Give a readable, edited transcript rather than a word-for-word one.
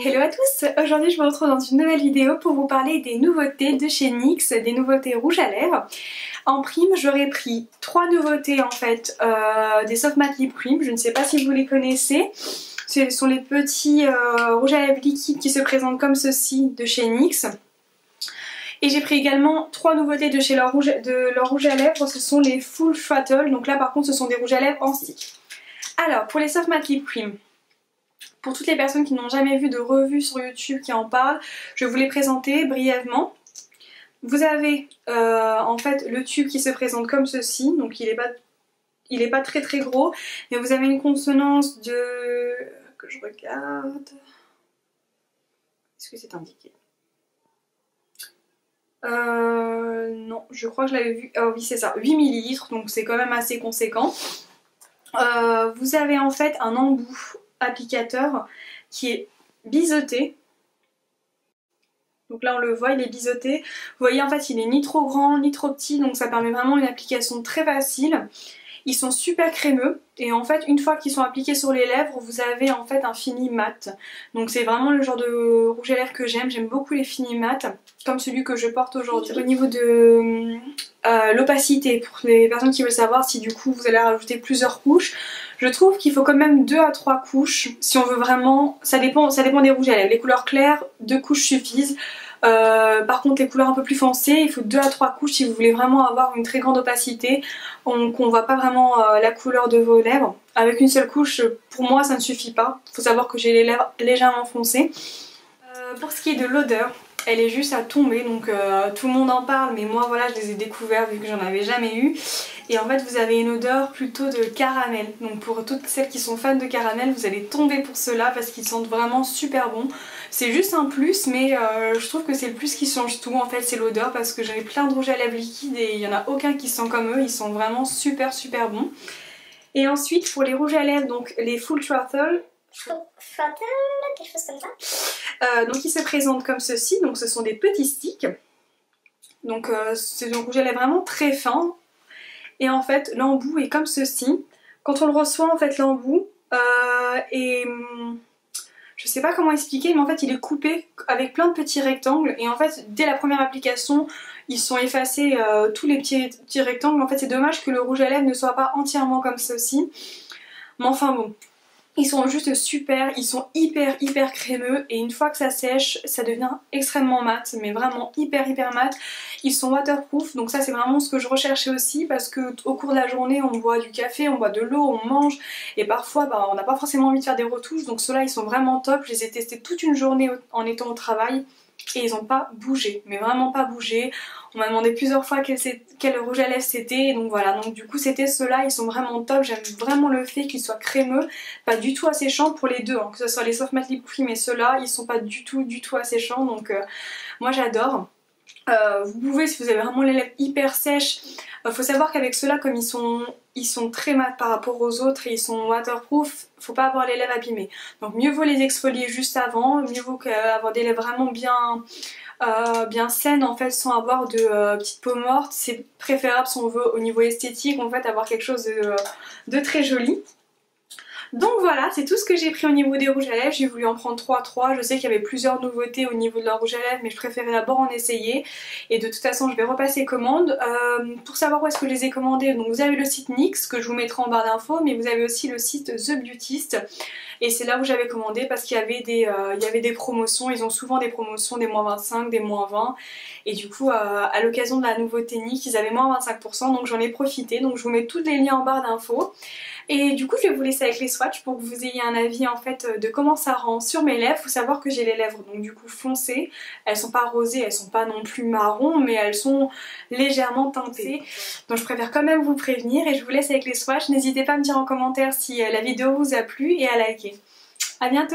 Hello à tous, aujourd'hui je me retrouve dans une nouvelle vidéo pour vous parler des nouveautés de chez NYX, des nouveautés rouges à lèvres. En prime j'aurais pris 3 nouveautés en fait, des Soft Matte Lip Cream, je ne sais pas si vous les connaissez. Ce sont les petits rouges à lèvres liquides qui se présentent comme ceci de chez NYX. Et j'ai pris également 3 nouveautés de chez leur rouge à lèvres, ce sont les Full Throttle, donc là par contre ce sont des rouges à lèvres en stick. Alors pour les Soft Matte Lip Cream, pour toutes les personnes qui n'ont jamais vu de revue sur YouTube qui en parlent, je vais vous les présenter brièvement. Vous avez en fait le tube qui se présente comme ceci, donc il est pas très très gros, mais vous avez une consonance de... que je regarde... Est-ce que c'est indiqué? Non, je crois que je l'avais vu... Oh oui c'est ça, 8 ml, donc c'est quand même assez conséquent. Vous avez en fait un embout applicateur qui est biseauté. Donc là on le voit, il est biseauté. Vous voyez en fait il est ni trop grand ni trop petit, donc ça permet vraiment une application très facile. Ils sont super crémeux et en fait une fois qu'ils sont appliqués sur les lèvres vous avez en fait un fini mat. Donc c'est vraiment le genre de rouge à lèvres que j'aime beaucoup les finis mat comme celui que je porte aujourd'hui. Au niveau de l'opacité, pour les personnes qui veulent savoir si du coup vous allez rajouter plusieurs couches, je trouve qu'il faut quand même 2 à 3 couches si on veut vraiment, ça dépend des rouges à lèvres. Les couleurs claires, 2 couches suffisent. Par contre les couleurs un peu plus foncées, il faut 2 à 3 couches si vous voulez vraiment avoir une très grande opacité, qu'on voit pas vraiment la couleur de vos lèvres. Avec une seule couche, pour moi ça ne suffit pas. Il faut savoir que j'ai les lèvres légèrement foncées. Pour ce qui est de l'odeur, elle est juste à tomber, donc tout le monde en parle, mais moi voilà je les ai découverts vu que j'en avais jamais eu. Et en fait vous avez une odeur plutôt de caramel, donc pour toutes celles qui sont fans de caramel vous allez tomber pour ceux-là parce qu'ils sentent vraiment super bon. C'est juste un plus, mais je trouve que c'est le plus qui change tout en fait, c'est l'odeur, parce que j'avais plein de rouges à lèvres liquides et il n'y en a aucun qui sent comme eux, ils sont vraiment super bons. Et ensuite pour les rouges à lèvres, donc les Full Throttle, quelque chose comme ça. Donc ils se présentent comme ceci, donc ce sont des petits sticks. Donc c'est un rouge à lèvres vraiment très fin. Et en fait l'embout est comme ceci. Quand on le reçoit en fait l'embout je sais pas comment expliquer, mais en fait il est coupé avec plein de petits rectangles et en fait dès la première application ils sont effacés tous les petits rectangles. En fait c'est dommage que le rouge à lèvres ne soit pas entièrement comme ceci, mais enfin bon, ils sont juste super, ils sont hyper crémeux et une fois que ça sèche ça devient extrêmement mat, mais vraiment hyper mat. Ils sont waterproof, donc ça c'est vraiment ce que je recherchais aussi, parce que au cours de la journée on boit du café, on boit de l'eau, on mange et parfois on n'a pas forcément envie de faire des retouches, donc ceux-là ils sont vraiment top. Je les ai testés toute une journée en étant au travail et ils n'ont pas bougé, mais vraiment pas bougé. On m'a demandé plusieurs fois quel rouge à lèvres c'était, donc voilà, donc du coup c'était ceux-là, ils sont vraiment top. J'aime vraiment le fait qu'ils soient crémeux, pas du tout asséchants pour les deux, hein, que ce soit les Soft Matte Lip Cream et ceux-là, ils sont pas du tout asséchants, donc moi j'adore. Vous pouvez, si vous avez vraiment les lèvres hyper sèches, faut savoir qu'avec ceux-là, comme ils sont très mat par rapport aux autres et ils sont waterproof, faut pas avoir les lèvres abîmées. Donc mieux vaut les exfolier juste avant, mieux vaut qu'avoir des lèvres vraiment bien saines en fait, sans avoir de petites peaux mortes. C'est préférable si on veut au niveau esthétique en fait avoir quelque chose de très joli. Donc voilà, c'est tout ce que j'ai pris au niveau des rouges à lèvres. J'ai voulu en prendre 3. Je sais qu'il y avait plusieurs nouveautés au niveau de leur rouge à lèvres, mais je préférais d'abord en essayer. Et de toute façon je vais repasser commande. Pour savoir où est-ce que je les ai commandés, donc vous avez le site NYX que je vous mettrai en barre d'infos, mais vous avez aussi le site The Beautist. Et c'est là où j'avais commandé parce qu'il y avait des promotions. Ils ont souvent des promotions, des moins 25, des moins 20. Et du coup à l'occasion de la nouveauté NYX ils avaient moins 25%, donc j'en ai profité. Donc je vous mets tous les liens en barre d'infos. Et du coup je vais vous laisser avec les swatchs pour que vous ayez un avis en fait de comment ça rend sur mes lèvres. Faut savoir que j'ai les lèvres donc du coup foncées, elles sont pas rosées, elles sont pas non plus marron, mais elles sont légèrement teintées. Donc je préfère quand même vous prévenir et je vous laisse avec les swatchs. N'hésitez pas à me dire en commentaire si la vidéo vous a plu et à liker. A bientôt!